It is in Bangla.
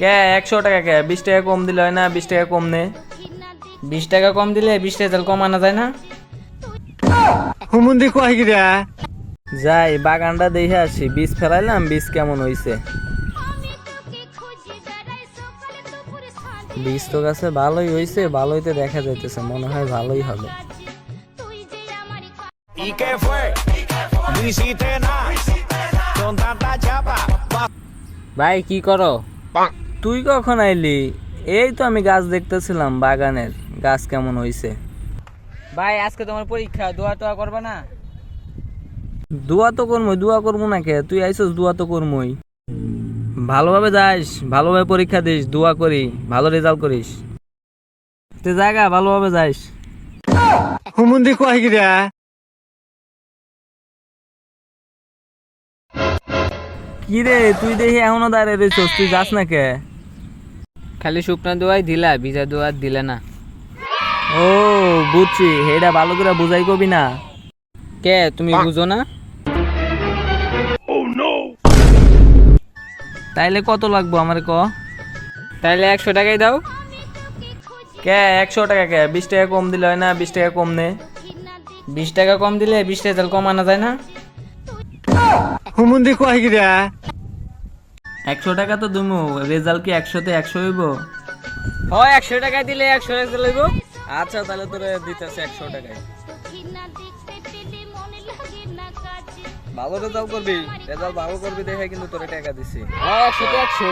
কে 100 টাকা কে 20 টাকা কম দিলে হয় না? 20 টাকা কম নে। 20 টাকা কম দিলে 20 রেজাল্ট কম আনা যায় না? হুমুন্দি কয় গিরা যাই বাগানটা দেখে আসি, বীজ ফেলাইলাম, বীজ কেমন হইছে। বীজ তো গাছে ভালোই হইছে, ভালো হইতে দেখা যাইতেছে, মনে হয় ভালোই হবে। ভাই কি করো? তুই কখন আইলি? এই তো আমি গাছ দেখতেছিলাম, বাগানের গাছ কেমন হইছে। ভাই আজকে তোমার পরীক্ষা, দোয়া টোয়া করবে না? দোয়া তো করমই, দোয়া করবো না কে? তুই আইসস, দোয়া তো করমই। ভালোভাবে যাইস, ভালোভাবে পরীক্ষা দিস, দোয়া করি ভালো রেজাল্ট করিস। তুই জায়গা ভালোভাবে যাইস। হুমুন্দি কয় গিরা কি রে, তুই দেখি এখনো দাঁড়িয়ে রয়েছস, তুই যাস না কে? খালি শুকনা দোয়াই দিলা, ভিজা দোয়া দিলে না। ও বুঝছি, হেডা ভালো করে বুঝাই কবি না। কে তুমি বুঝো না? তাইলে কত লাগবো আমার ক? তাইলে 100 টাকাই দাও। কে 100 টাকা কে 20 টাকা কম দিলে হয় না? 20 টাকা কম নে। 20 টাকা কম দিলে 20 রেজাল্ট কম আনা যায় না? হুমুন্দি কয় গিরা 100 টাকা তো দিমু, রেজাল্ট কি 100তে 100 হইব? ও 100 টাকা দিলে 100 রেজাল্ট হইব। আচ্ছা তাহলে তোরে দিতেছে 100 টাকায়। ভালো রেজাল্ট করবি, রেজাল্ট ভালো করবি দেখে কিন্তু তোরে টাকা দিছি। ও 100 তে 100